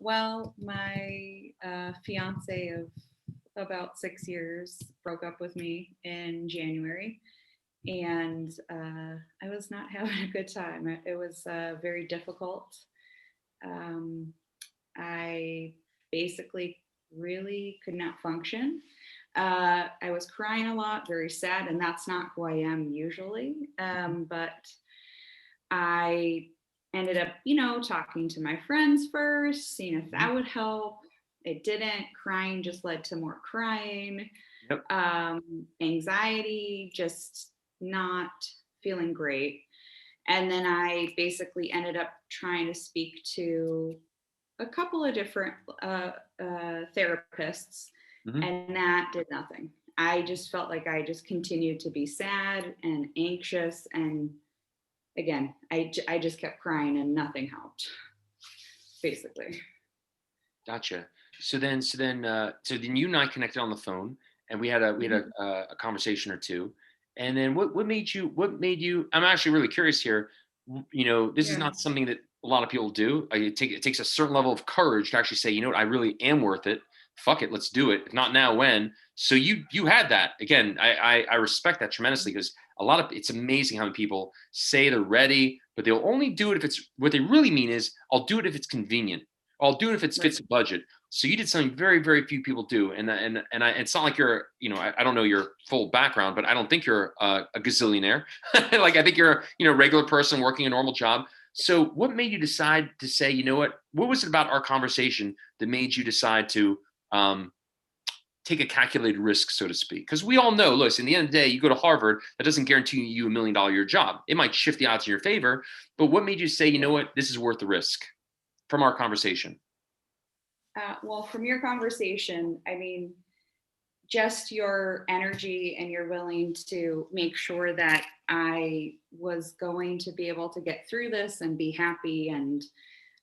Well, my fiance of about 6 years broke up with me in January, and I was not having a good time. It was very difficult. Um, I basically really could not function. I was crying a lot, very sad, and that's not who I am usually. But I ended up, talking to my friends first, seeing if Mhm. that would help. It didn't. Crying just led to more crying. Yep. Anxiety, just not feeling great. And then I basically ended up trying to speak to a couple of different therapists, Mhm. and that did nothing. I just felt like I just continued to be sad and anxious. And again, I just kept crying and nothing helped, basically. Gotcha. So then you and I connected on the phone, and we had Mhm. a conversation or two. And then what made you? I'm actually really curious here. This is Yeah. not something that a lot of people do. It takes a certain level of courage to actually say, you know what, I really am worth it. Fuck it, let's do it. If not now, when? So you had that again. I respect that tremendously because it's amazing how many people say they're ready, but they'll only do it if it's what they really mean is I'll do it if it's convenient. I'll do it if it Right. fits the budget. So you did something very, very few people do, it's not like you're, I don't know your full background, but I don't think you're a gazillionaire. Like I think you're, a regular person working a normal job. So what made you decide to say, you know what was it about our conversation that made you decide to um, take a calculated risk, so to speak? Because we all know, listen, at the end of the day, you go to Harvard, that doesn't guarantee you $1 million year job. It might shift the odds in your favor, but what made you say, you know what, this is worth the risk from our conversation? Well, from your conversation, I mean, just your energy and you're willing to make sure that I was going to be able to get through this and be happy. And,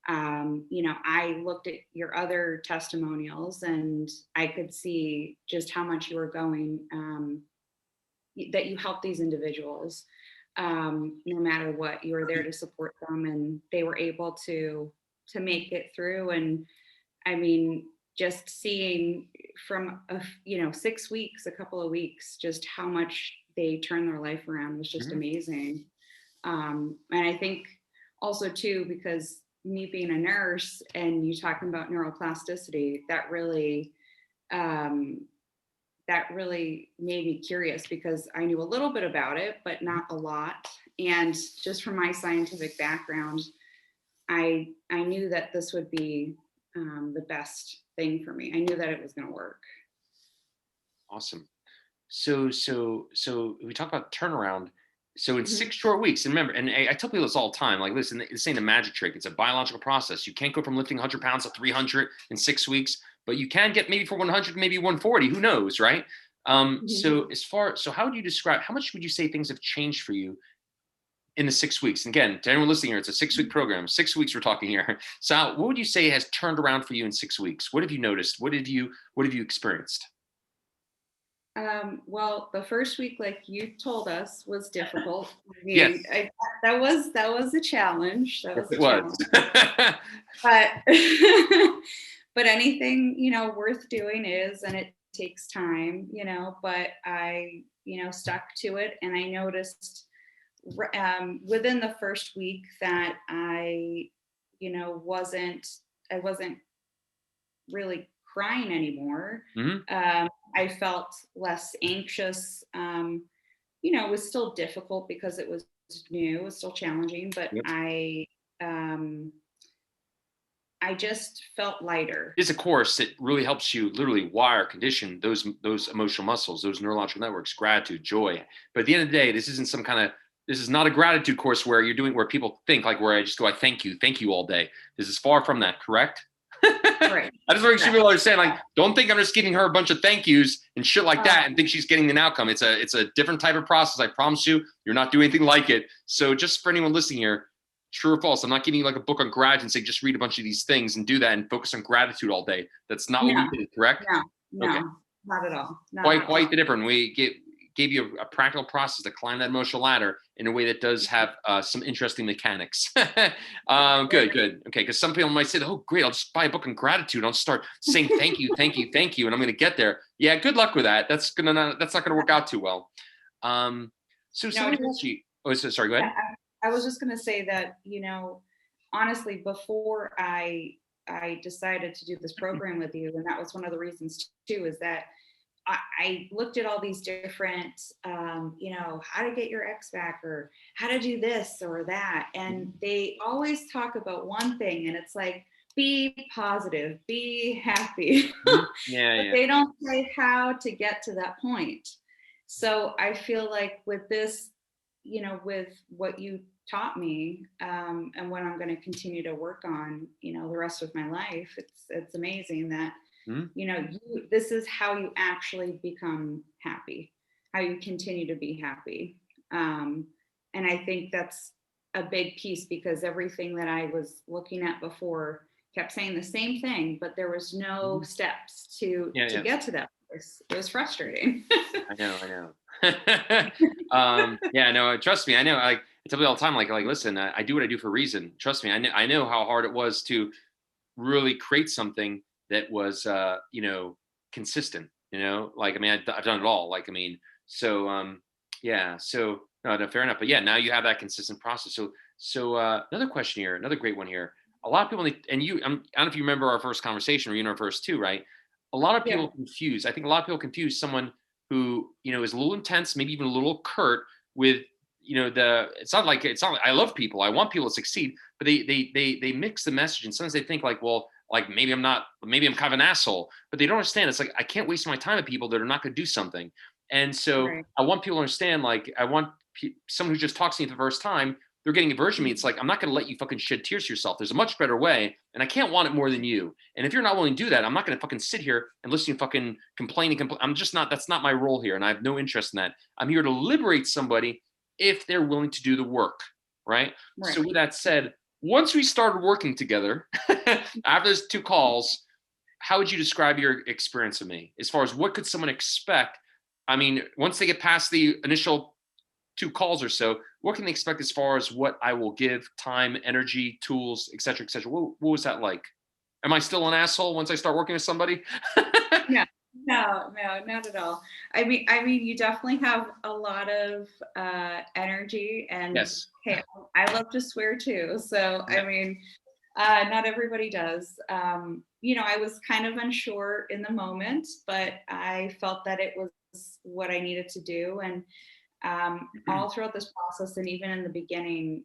I looked at your other testimonials and I could see just how much you were going, that you helped these individuals, no matter what. You were there to support them, and they were able to make it through. And I mean, just seeing from 6 weeks, a couple of weeks, just how much they turned their life around was just Mhm. amazing. And I think also too, because me being a nurse and you talking about neuroplasticity, um, that really made me curious because I knew a little bit about it, but not a lot. And just from my scientific background, I knew that this would be the best thing for me. I knew that it was going to work. Awesome. So we talk about turnaround. So in Mhm. 6 short weeks, and remember, and I tell people this all the time, like, listen, this ain't a magic trick. It's a biological process. You can't go from lifting 100 pounds to 300 in 6 weeks, but you can get maybe for 100, maybe 140. Who knows, right? Mhm. So how would you describe? How much would you say things have changed for you in the 6 weeks? And again, to anyone listening here, it's a 6 week program. 6 weeks we're talking here. So what would you say has turned around for you in 6 weeks? What have you noticed? What have you experienced? Well, the first week, like you told us, was difficult. I mean, Yes, that was a challenge. That yes, was a it was. challenge. But but anything worth doing is, and it takes time. But I stuck to it, and I noticed within the first week that you know wasn't I wasn't really crying anymore. Mhm. I felt less anxious. It was still difficult because it was new, it was still challenging, but Yep. um, I just felt lighter. It's a course that really helps you literally wire, condition those emotional muscles, those neurological networks, gratitude, joy. But at the end of the day, this is not a gratitude course where you're doing where people think like where I just go, I thank you all day. This is far from that, correct? Right. I just want to make sure Correct. people understand, like, don't think I'm just giving her a bunch of thank yous and shit like Uh, that and think she's getting an outcome. It's a different type of process. I promise you, you're not doing anything like it. So just for anyone listening here, true or false, I'm not giving you like a book on gratitude and say just read a bunch of these things and do that and focus on gratitude all day. That's not what no, we did, correct? no, Okay. no, not at all. Not Quite at all. quite the different. gave you a practical process to climb that emotional ladder in a way that does have some interesting mechanics. Good, good. Okay, because some people might say, "Oh, great! I'll just buy a book on gratitude. I'll start saying thank you, thank you, thank you, and I'm going to get there." Yeah, good luck with that. That's not gonna work out too well. So No, somebody asked you. Oh, sorry. Go yeah, ahead. I was just going to say that, honestly, before I decided to do this program with you, and that was one of the reasons too, is that I looked at all these different, how to get your ex back or how to do this or that. And they always talk about one thing, and it's like, be positive, be happy. Yeah, But yeah. they don't say how to get to that point. So I feel like with this, with what you taught me, and what I'm going to continue to work on, the rest of my life, it's amazing that Mhm. this is how you actually become happy, how you continue to be happy. And I think that's a big piece, because everything that I was looking at before kept saying the same thing, but there was no steps to Yeah, yeah. get to that place. It was frustrating. I know, I know. Yeah, no, trust me, I know. Like I tell people all the time, like, listen, I do what I do for a reason. Trust me, I know how hard it was to really create something that was, consistent. Like I mean, I've done it all. Like I mean, so yeah, so no, no, fair enough. But yeah, now you have that consistent process. So another question here, another great one here. A lot of people, and you, I don't know if you remember our first conversation or our first two, right? A lot of Yeah. people confuse. I think a lot of people confuse someone who is a little intense, maybe even a little curt, with it's not like I love people, I want people to succeed, but they mix the message, and sometimes they think like, well, like maybe I'm kind of an asshole, but they don't understand. It's like I can't waste my time with people that are not going to do something. And so Right. I want people to understand, like I want someone who just talks to me for the first time, they're getting a version of me. It's like, I'm not going to let you fucking shed tears to yourself. There's a much better way, and I can't want it more than you. And if you're not willing to do that, I'm not going to fucking sit here and listen to you fucking complain and complain. I'm just not. That's not my role here, and I have no interest in that. I'm here to liberate somebody if they're willing to do the work, right? Right. So with that said, once we started working together, after those two calls, how would you describe your experience of me as far as what could someone expect? I mean, once they get past the initial two calls or so, what can they expect as far as what I will give, time, energy, tools, et cetera, et cetera? What was that like? Am I still an asshole once I start working with somebody? No, no, not at all. I mean, you definitely have a lot of energy, and Yes. hey, I love to swear too. So Yeah. I mean, not everybody does. I was kind of unsure in the moment, but I felt that it was what I needed to do, and all throughout this process, and even in the beginning,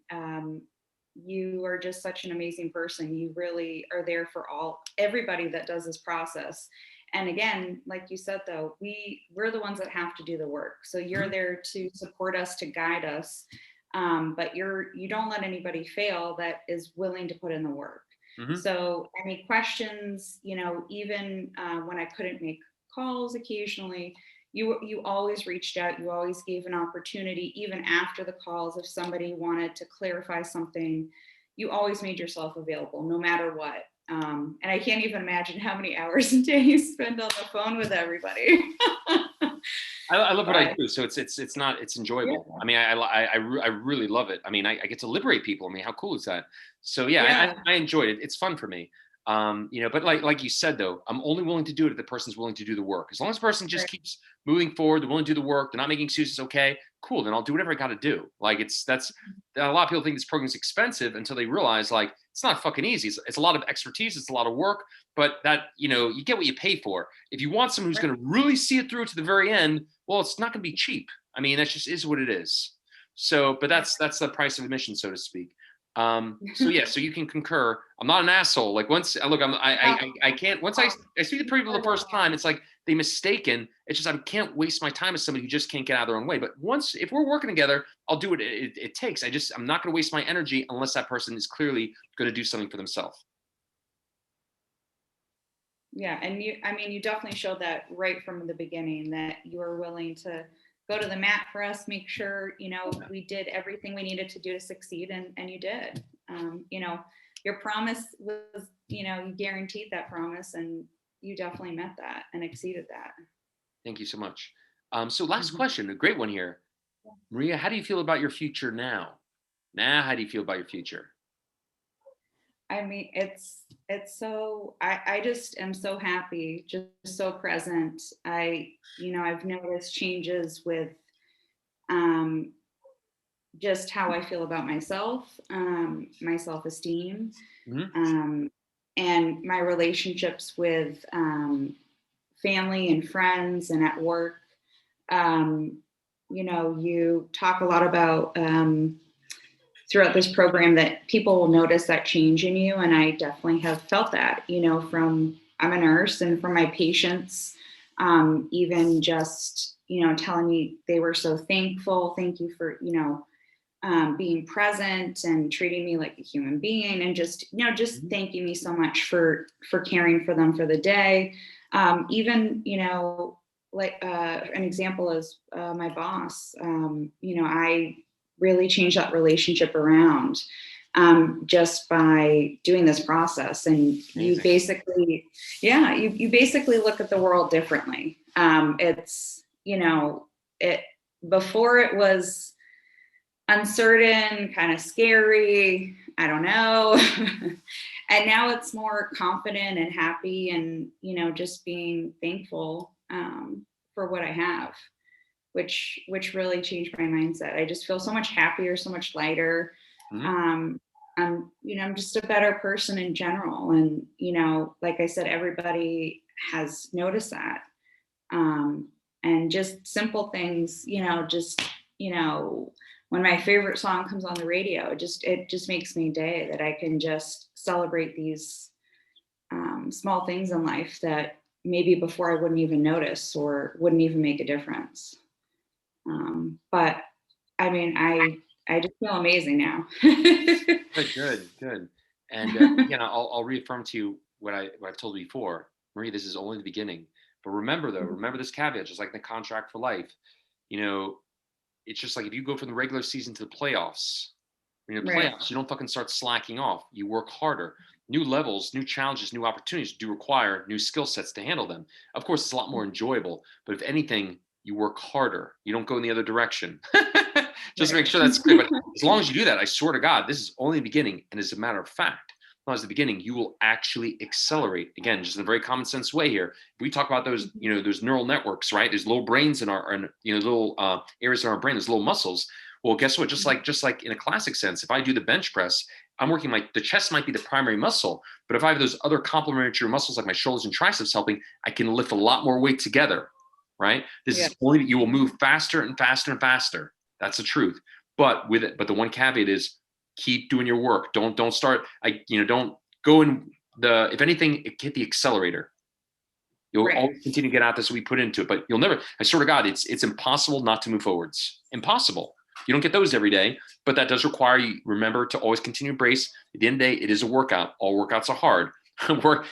you are just such an amazing person. You really are there for everybody that does this process. And again, like you said, though, we're the ones that have to do the work. So you're Mhm. there to support us, to guide us, but you don't let anybody fail that is willing to put in the work. Mhm. So any questions, even when I couldn't make calls occasionally, you always reached out. You always gave an opportunity, even after the calls. If somebody wanted to clarify something, you always made yourself available, no matter what. And I can't even imagine how many hours a day you spend on the phone with everybody. I love what I But do, so it's yeah, enjoyable. I mean, I really love it. I mean, I get to liberate people. I mean, how cool is that? So yeah, yeah, I enjoyed it. It's fun for me. But like you said though, I'm only willing to do it if the person's willing to do the work. As long as the person just right, keeps moving forward, they're willing to do the work, they're not making excuses. Okay, cool. Then I'll do whatever I got to do. Like that's a lot of people think this program's expensive until they realize like it's not fucking easy. It's a lot of expertise. It's a lot of work, but that you get what you pay for. If you want someone who's right. going to really see it through to the very end, well, it's not going to be cheap. I mean, that just is what it is. So, but that's the price of admission, so to speak. So yeah, so you can concur. I'm not an asshole. Like once look, I can't. Once I see the people the first time, it's like they mistaken. It's just I can't waste my time with somebody who just can't get out of their own way. But once if we're working together, I'll do what it takes. I'm not going to waste my energy unless that person is clearly going to do something for themselves. Yeah, and you definitely showed that right from the beginning, that you were willing to go to the mat for us, make sure, we did everything we needed to do to succeed, and you did. Your promise was, you guaranteed that promise, and you definitely met that and exceeded that. Thank you so much. So last Mhm. question, a great one here. Maria, how do you feel about your future now? Now, how do you feel about your future? I mean, it's so I just am so happy, just so present. I've noticed changes with um, just how I feel about myself, my self-esteem, Mhm. um, and my relationships with family and friends and at work. Um, you talk a lot about throughout this program that people will notice that change in you. And I definitely have felt that, from I'm a nurse and from my patients, even just, telling me they were so thankful. Thank you for, being present and treating me like a human being and just, just Mhm. thanking me so much for caring for them for the day. Even, like an example is my boss. I really changed that relationship around just by doing this process. And you Amazing. basically, yeah, you basically look at the world differently. It's, it before it was uncertain, kind of scary. I don't know. And now it's more confident and happy and, just being thankful for what I have, which really changed my mindset. I just feel so much happier, so much lighter. Mhm. Um, I'm just a better person in general. And, like I said, everybody has noticed that. Um, and just simple things, when my favorite song comes on the radio, it just makes me day that I can just celebrate these small things in life that maybe before I wouldn't even notice or wouldn't even make a difference. But I mean, I just feel amazing now. Good, good, good. And again, I'll reaffirm to you what I've told you before, Marie. This is only the beginning. But remember, though, remember this caveat, just like the contract for life. You know, it's just like if you go from the regular season to the playoffs. Right. Playoffs, you don't fucking start slacking off. You work harder. New levels, new challenges, new opportunities do require new skill sets to handle them. Of course, it's a lot more enjoyable. But if anything, you work harder. You don't go in the other direction. Just to Right. make sure that's clear. But as long as you do that, I swear to God, this is only the beginning. And as a matter of fact, as long as the beginning, you will actually accelerate. Again, just in a very common sense way here. We talk about those, those neural networks, right? There's little brains in our, little areas in our brain. There's little muscles. Well, guess what? Just like in a classic sense, if I do the bench press, I'm working the chest might be the primary muscle, but if I have those other complementary muscles like my shoulders and triceps helping, I can lift a lot more weight together, right? This Yeah. is only you will move faster and faster and faster. That's the truth. But the one caveat is keep doing your work. Don't start. Don't go in the. If anything, hit the accelerator. You'll Right. always continue to get out this we put into it, but you'll never. I swear to God, it's impossible not to move forwards. Impossible. You don't get those every day, but that does require you remember to always continue to brace. At the end of the day, it is a workout. All workouts are hard.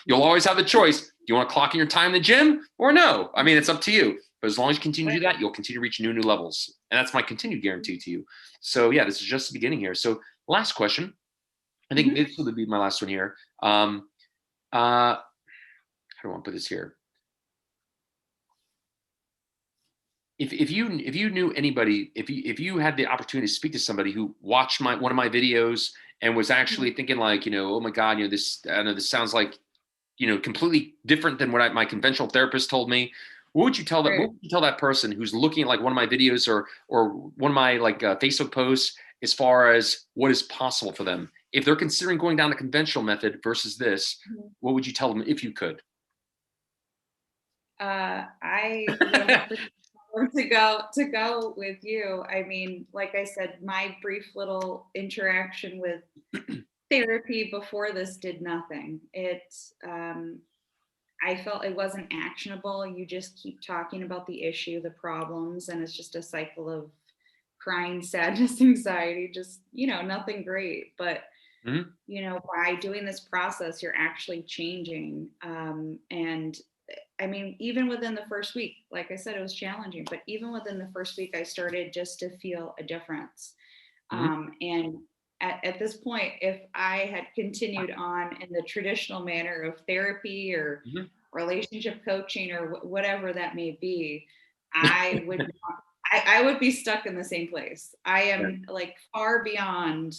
You'll always have the choice. Do you want to clock in your time in the gym or no? I mean, it's up to you. But as long as you continue to do that, you'll continue to reach new levels, and that's my continued guarantee to you. So yeah, this is just the beginning here. So last question. I think Mhm. this will be my last one here. How do I want to put this here? If you knew anybody, if you had the opportunity to speak to somebody who watched one of my videos and was actually thinking like, oh my God, this I know this sounds like, completely different than what my conventional therapist told me. What would you tell that? Right. What would you tell that person who's looking at like one of my videos or one of my like Facebook posts as far as what is possible for them if they're considering going down the conventional method versus this? Mhm. What would you tell them if you could? I would 100% love to go with you. I mean, like I said, my brief little interaction with therapy before this did nothing. I felt it wasn't actionable. You just keep talking about the issue, the problems, and it's just a cycle of crying, sadness, anxiety, just, nothing great. But, Mhm. by doing this process, you're actually changing. And I mean, even within the first week, like I said, it was challenging, but even within the first week, I started just to feel a difference. Mhm. And at this point, if I had continued on in the traditional manner of therapy or Mhm. relationship coaching or whatever that may be, I would I would be stuck in the same place. I Yeah. am like far beyond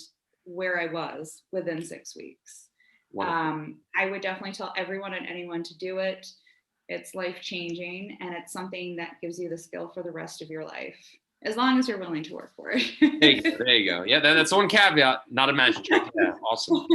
where I was within 6 weeks. Wonderful. I would definitely tell everyone and anyone to do it. It's life changing, and it's something that gives you the skill for the rest of your life, as long as you're willing to work for There you it. go. There you go. Yeah, that's one caveat, not a magic trick. Yeah, awesome.